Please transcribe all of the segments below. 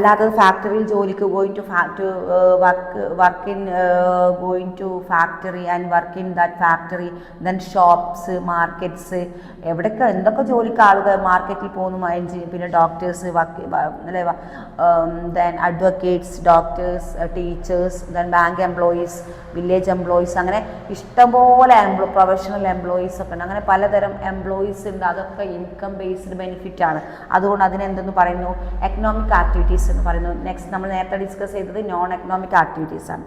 അല്ലാത്തത് ഫാക്ടറിയിൽ ജോലിക്ക് going to work in going to factory and work in that factory, then shops, markets, എവിടെയൊക്കെ എന്തൊക്കെ ജോലിക്ക് ആളുകൾ മാർക്കറ്റിൽ പോകുന്നു, പിന്നെ ഡോക്ടേഴ്സ്, അല്ലെ, then advocates, doctors, teachers, then bank employees, village employees, അങ്ങനെ ഇഷ്ടംപോലെ പ്രൊഫഷണൽ എംപ്ലോയീസ് ഒക്കെ ഉണ്ട്. അങ്ങനെ പലതരം എംപ്ലോയീസ് ഉണ്ട്. അതൊക്കെ ഇൻകം ബേസ്ഡ് ബെനിഫിറ്റ് ആണ്. അതുകൊണ്ട് അതിനെന്തെന്ന് പറയുന്നു? എക്കണോമിക് ആക്ടിവിറ്റീസ് എന്ന് പറയുന്നു. നെക്സ്റ്റ് നമ്മൾ നേരത്തെ ഡിസ്കസ് ചെയ്തത് നോൺ എക്കണോമിക് ആക്ടിവിറ്റീസ് ആണ്.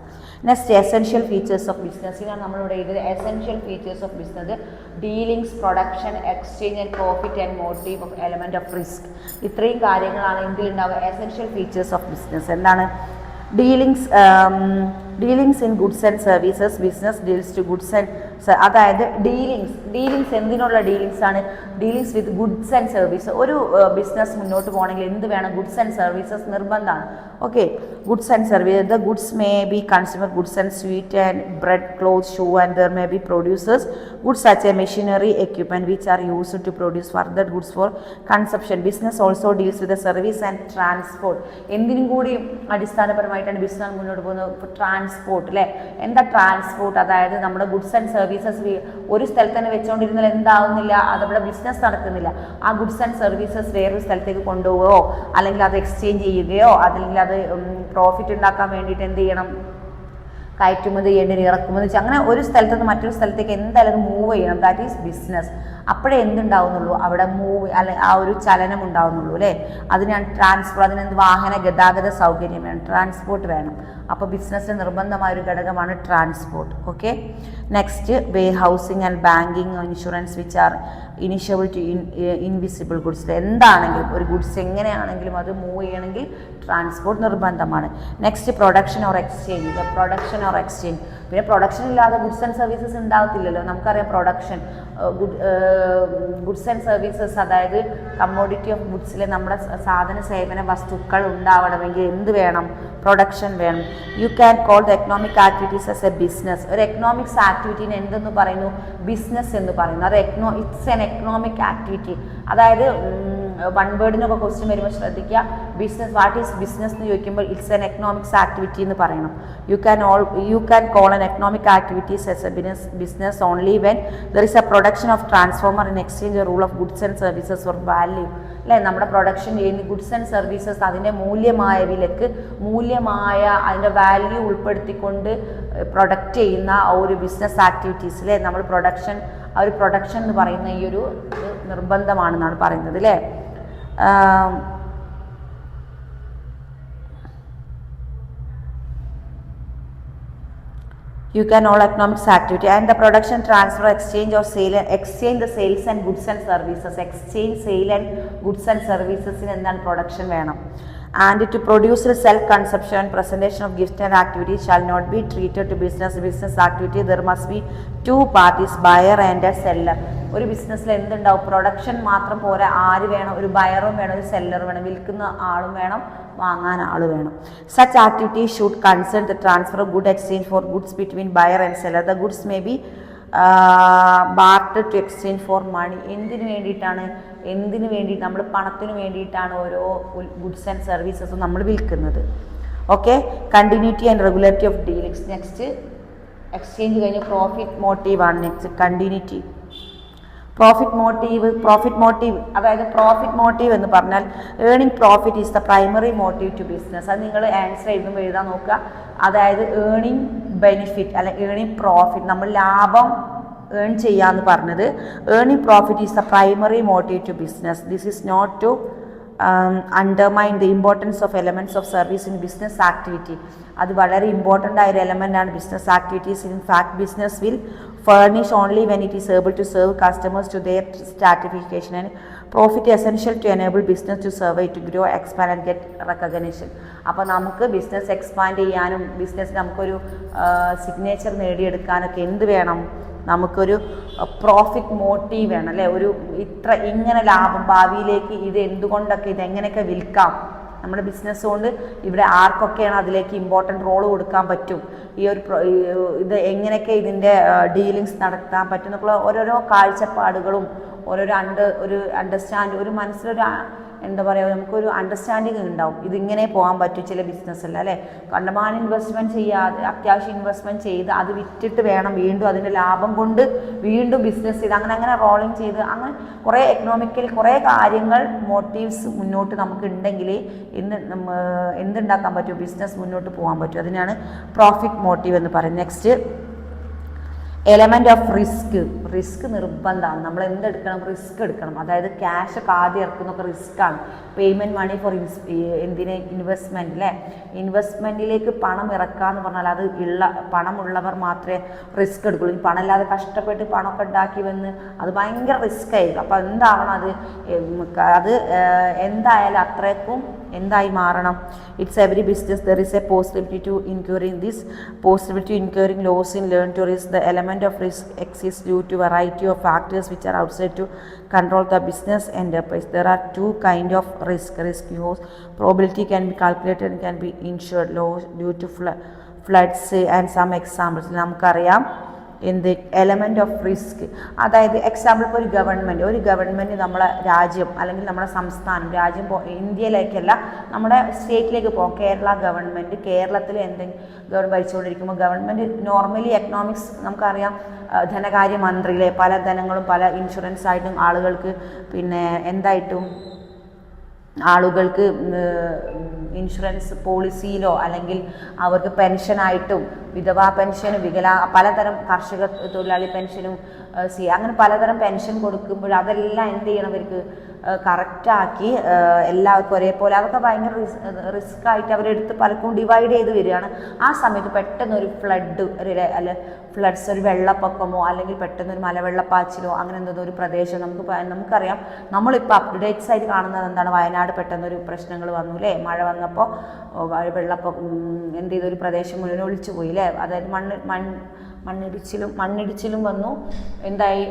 Next essential features of business. ഇതാണ് നമ്മളിവിടെ എഴുതിയത് essential features of business. Dealings, production, exchange and profit and motive of element of risk. ഇത്രയും കാര്യങ്ങളാണ് ഇതിലുണ്ടാവുക. എസെൻഷ്യൽ ഫീച്ചേഴ്സ് ഓഫ് ബിസിനസ് എന്താണ്? Dealings in goods and services. Business deals to goods and, അതായത് dealings എന്തിനുള്ള dealings ആണ്? Dealings with goods and service. ഒരു business മുന്നോട്ട് പോകണമെങ്കിൽ എന്ത് വേണം? ഗുഡ്സ് ആൻഡ് സർവീസസ് നിർബന്ധമാണ്. Okay, goods and service. The goods may be consumer goods and sweet and bread, cloth, shoe, and other may be producers goods such a machinery, equipment which are used to produce further goods for consumption. Business also deals with service and transport. എന്തിനും കൂടി അടിസ്ഥാനപരമായിട്ടാണ് business മുന്നോട്ട് പോകുന്നത്? Transport, അല്ലേ? എന്താ transport? അതായത് നമ്മുടെ goods and services ഒരു സ്ഥലത്ത് തന്നെ വെച്ചുകൊണ്ടിരുന്നാൽ എന്താവുന്നില്ല? അതവിടെ ബിസിനസ് നടക്കുന്നില്ല. ആ ഗുഡ്സ് ആൻഡ് സർവീസസ് വേറൊരു സ്ഥലത്തേക്ക് കൊണ്ടുപോവുകയോ അല്ലെങ്കിൽ അത് എക്സ്ചേഞ്ച് ചെയ്യുകയോ അല്ലെങ്കിൽ അത് പ്രോഫിറ്റ് ഉണ്ടാക്കാൻ വേണ്ടിയിട്ട് എന്ത് ചെയ്യണം? കയറ്റുമതി ചെയ്യേണ്ടി, ഇറക്കുമതി, അങ്ങനെ ഒരു സ്ഥലത്ത് നിന്ന് മറ്റൊരു സ്ഥലത്തേക്ക് എന്തായാലും അത് മൂവ് ചെയ്യണം. That is business. അപ്പോഴേ എന്തുണ്ടാവുന്നുള്ളൂ? അവിടെ ആ ഒരു ചലനം ഉണ്ടാവുന്നുള്ളൂ, അല്ലേ? അതിനാണ് ട്രാൻസ്പോർട്ട്. അതിനെന്ത്? വാഹന ഗതാഗത സൗകര്യം വേണം, ട്രാൻസ്പോർട്ട് വേണം. അപ്പോൾ ബിസിനസ്സിന് നിർബന്ധമായ ഒരു ഘടകമാണ് transport. Okay, next warehousing and banking, insurance which are ഇനിഷ്യബിൾ ടു ഇൻവിസിബിൾ ഗുഡ്സ്. എന്താണെങ്കിലും ഒരു ഗുഡ്സ് എങ്ങനെയാണെങ്കിലും അത് മൂവ് ചെയ്യണമെങ്കിൽ ട്രാൻസ്പോർട്ട് നിർബന്ധമാണ്. Next production or exchange. Production or exchange. പിന്നെ പ്രൊഡക്ഷൻ ഇല്ലാതെ ഗുഡ്സ് ആൻഡ് സർവീസസ് ഉണ്ടാകത്തില്ലല്ലോ. നമുക്കറിയാം പ്രൊഡക്ഷൻ, ഗുഡ്സ് ആൻഡ് സർവീസസ്, അതായത് കമ്മോഡിറ്റി ഓഫ് ഗുഡ്സിലെ നമ്മുടെ സാധന സേവന വസ്തുക്കൾ ഉണ്ടാവണമെങ്കിൽ എന്ത് വേണം? പ്രൊഡക്ഷൻ വേണം. You can call the economic activities as a business. ഒരു എക്കണോമിക്സ് ആക്ടിവിറ്റീനെ എന്തെന്ന് പറയുന്നു? ബിസിനസ് എന്ന് പറയുന്നു. അത് ഇറ്റ്സ് എൻ എക്കണോമിക് ആക്ടിവിറ്റി. അതായത് വൺ വേർഡിനൊക്കെ ക്വസ്റ്റ്യൻ വരുമ്പോൾ ശ്രദ്ധിക്കുക. ബിസിനസ്, വാട്ട് ഈസ് ബിസിനസ് എന്ന് ചോദിക്കുമ്പോൾ ഇറ്റ്സ് എൻ എക്കണോമിക്സ് ആക്ടിവിറ്റി എന്ന് പറയണം. U can call an economic activities as a business only when there is a production of transformer in exchange a rule of goods and services for value. അല്ലേ? നമ്മുടെ production ചെയ്യുന്ന goods and services അതിൻ്റെ മൂല്യമായ വിലക്ക്, മൂല്യമായ അതിൻ്റെ value ഉൾപ്പെടുത്തിക്കൊണ്ട് product ചെയ്യുന്ന ഒരു ബിസിനസ് ആക്ടിവിറ്റീസ്, അല്ലേ? നമ്മൾ പ്രൊഡക്ഷൻ, ആ ഒരു പ്രൊഡക്ഷൻ എന്ന് പറയുന്ന ഈ ഒരു നിർബന്ധമാണെന്നാണ് പറയുന്നത്, അല്ലേ? You can all economics activity and the production, transfer, exchange or sale, exchange the sales and goods and services. Exchange, sale and goods and services in എന്താണ്? പ്രൊഡക്ഷൻ വേണം. And to produce self-consumption and presentation of gifts and activities shall not be treated to business activity. There must be two parties, buyer and a seller. ഒരു ബിസിനസ്സിൽ എന്തുണ്ടാവും? Production മാത്രം പോരാ. ആര് വേണം? ഒരു ബയറും വേണം, ഒരു സെല്ലർ വേണം. വിൽക്കുന്ന ആളും വേണം, വാങ്ങാൻ ആൾ വേണം. Such activities should concern the transfer of good exchange for goods between buyer and seller. The goods may be bartered to exchange for money. എന്തിനു വേണ്ടിയിട്ടാണ്? നമ്മൾ പണത്തിന് വേണ്ടിയിട്ടാണ് ഓരോ ഗുഡ്സ് ആൻഡ് സർവീസസും നമ്മൾ വിൽക്കുന്നത്. Okay, continuity and regularity of dealings. Next exchange കഴിഞ്ഞ് profit motive ആണ്. Next continuity. പ്രോഫിറ്റ് മോട്ടീവ്, അതായത് പ്രോഫിറ്റ് മോട്ടീവ് എന്ന് പറഞ്ഞാൽ earning profit is the primary motive to business. അത് നിങ്ങൾ ആൻസർ എഴുതുമ്പോൾ എഴുതാൻ നോക്കുക. അതായത് ഏണിംഗ് ബെനിഫിറ്റ് അല്ലെ ഏണിംഗ് പ്രോഫിറ്റ്, നമ്മൾ ലാഭം ഏൺ ചെയ്യാന്ന് പറഞ്ഞത്. Earning profit is the primary motive to business. This is not to undermine the importance of elements of service in business activity. അത് വളരെ ഇമ്പോർട്ടൻ്റ് ആയ ഒരു എലമെൻ്റ് ആണ് business activities. In fact business will furnish only when it is able to serve customers to their satisfaction, and profit essential to enable business to survive, to grow, expand and get recognition. അപ്പോൾ നമുക്ക് business expand ചെയ്യാനും ബിസിനസ്സിന് നമുക്കൊരു signature നേടിയെടുക്കാനൊക്കെ എന്ത് വേണം? നമുക്കൊരു profit motive വേണം, അല്ലേ? ഇങ്ങനെ ലാഭം ഭാവിയിലേക്ക് ഇത് എന്തുകൊണ്ടൊക്കെ ഇതെങ്ങനെയൊക്കെ വിൽക്കാം, നമ്മുടെ ബിസിനസ് കൊണ്ട് ഇവിടെ ആർക്കൊക്കെയാണ് അതിലേക്ക് ഇമ്പോർട്ടൻ്റ് റോൾ കൊടുക്കാൻ പറ്റും, ഇത് എങ്ങനെയൊക്കെ ഇതിൻ്റെ ഡീലിങ്സ് നടത്താൻ പറ്റും എന്നൊക്കെയുള്ള ഓരോരോ കാഴ്ചപ്പാടുകളും ഒരു മനസ്സിലൊരു എന്താ പറയുക, നമുക്കൊരു അണ്ടർസ്റ്റാൻഡിങ് ഉണ്ടാവും, ഇതിങ്ങനെ പോകാൻ പറ്റും ചില ബിസിനസ്സിൽ അല്ലേ. കണ്ടമാനം ഇൻവെസ്റ്റ്മെൻറ്റ് ചെയ്യാതെ അത്യാവശ്യം ഇൻവെസ്റ്റ്മെൻറ്റ് ചെയ്ത് അത് വിറ്റിട്ട് വേണം വീണ്ടും അതിൻ്റെ ലാഭം കൊണ്ട് വീണ്ടും ബിസിനസ് ചെയ്ത് അങ്ങനെ റോളിങ് ചെയ്ത് അങ്ങനെ കുറേ എക്കണോമിക്കലി കുറേ കാര്യങ്ങൾ മോട്ടീവ്സ് മുന്നോട്ട് നമുക്ക് ഉണ്ടെങ്കിൽ എന്തുണ്ടാക്കാൻ പറ്റും, ബിസിനസ് മുന്നോട്ട് പോകാൻ പറ്റും. അതിനാണ് പ്രോഫിറ്റ് മോട്ടീവ് എന്ന് പറയുന്നത്. നെക്സ്റ്റ് എലമെൻറ്റ് ഓഫ് റിസ്ക് നിർബന്ധമാണ്. നമ്മൾ എന്തെടുക്കണം, റിസ്ക് എടുക്കണം. അതായത് ക്യാഷ് ഒക്കെ ആദ്യം ഇറക്കുന്നൊക്കെ റിസ്ക്കാണ്. പേയ്മെൻറ്റ് മണി ഫോർ എന്തിന്, ഇൻവെസ്റ്റ്മെൻറ്റ് അല്ലേ. ഇൻവെസ്റ്റ്മെൻറ്റിലേക്ക് പണം ഇറക്കുക എന്ന് പറഞ്ഞാൽ അത് പണമുള്ളവർ മാത്രമേ റിസ്ക് എടുക്കുള്ളൂ. ഈ പണം ഇല്ലാതെ കഷ്ടപ്പെട്ട് പണമൊക്കെ ഉണ്ടാക്കി വന്ന് അത് ഭയങ്കര റിസ്ക് ആയിരിക്കും. അപ്പോൾ എന്താവണം, അത് എന്തായാലും അത്രയ്ക്കും എന്തായി മാറണം. It's every business there is a possibility to incurring loss in learn to risk. The element of risk exists due to variety of factors which are outside to control the business enterprise. There are two kind of risk loss. Probability can be calculated and can be insured. Loss due to floods and some examples നമുക്കറിയാം. എന്ത് element of risk, അതായത് example ഇപ്പോൾ ഒരു government നമ്മളെ രാജ്യം അല്ലെങ്കിൽ നമ്മുടെ സംസ്ഥാനം, രാജ്യം ഇന്ത്യയിലേക്കല്ല നമ്മുടെ സ്റ്റേറ്റിലേക്ക് പോകും. കേരള ഗവൺമെൻറ് കേരളത്തിൽ എന്തെങ്കിലും ഭരിച്ചുകൊണ്ടിരിക്കുമ്പോൾ ഗവൺമെൻറ് നോർമലി എക്കണോമിക്സ് നമുക്കറിയാം, ധനകാര്യമന്ത്രിയിലെ പല ധനങ്ങളും പല ഇൻഷുറൻസ് ആയിട്ടും ആളുകൾക്ക് പിന്നെ എന്തായിട്ടും ആളുകൾക്ക് ഇൻഷുറൻസ് പോളിസിയിലോ അല്ലെങ്കിൽ അവർക്ക് പെൻഷനായിട്ടും വിധവാ പെൻഷനും പലതരം കർഷക തൊഴിലാളി പെൻഷനും അങ്ങനെ പലതരം പെൻഷൻ കൊടുക്കുമ്പോൾ അതെല്ലാം എന്ത് ചെയ്യണം, അവർക്ക് കറക്റ്റാക്കി എല്ലാവർക്കും ഒരേപോലെ, അതൊക്കെ ഭയങ്കര റിസ്ക് ആയിട്ട് അവരെടുത്ത് പലർക്കും ഡിവൈഡ് ചെയ്ത് വരികയാണ്. ആ സമയത്ത് പെട്ടെന്നൊരു ഫ്ലഡ്സ് ഒരു വെള്ളപ്പൊക്കമോ അല്ലെങ്കിൽ പെട്ടെന്നൊരു മലവെള്ളപ്പാച്ചിലോ അങ്ങനെ എന്തെങ്കിലും ഒരു പ്രദേശം നമുക്കറിയാം. നമ്മളിപ്പോൾ അപ്ഡേറ്റ്സ് ആയിട്ട് കാണുന്നത് എന്താണ്, വയനാട് പെട്ടെന്നൊരു പ്രശ്നങ്ങൾ വന്നു അല്ലേ, മഴ വന്നപ്പോൾ എന്ത് ചെയ്തൊരു പ്രദേശം മുഴുവൻ ഒളിച്ചു പോയി അല്ലേ. അതായത് മണ്ണിടിച്ചിലും വന്നു. എന്തായി,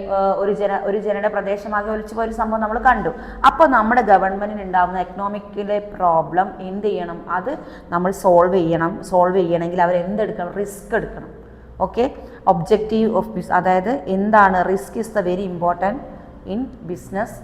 ഒരു ജനയുടെ പ്രദേശമാകെ ഒലിച്ചു പോയൊരു സംഭവം നമ്മൾ കണ്ടു. അപ്പോൾ നമ്മുടെ ഗവൺമെൻറ്റിന് ഉണ്ടാകുന്ന എക്കണോമിക്കിലെ പ്രോബ്ലം എന്ത് ചെയ്യണം, അത് നമ്മൾ സോൾവ് ചെയ്യണമെങ്കിൽ അവർ എന്തെടുക്കണം, റിസ്ക് എടുക്കണം. ഓക്കെ, ഒബ്ജക്റ്റീവ് ഓഫ് ബിസിനസ്, അതായത് എന്താണ് risk is the very important in business.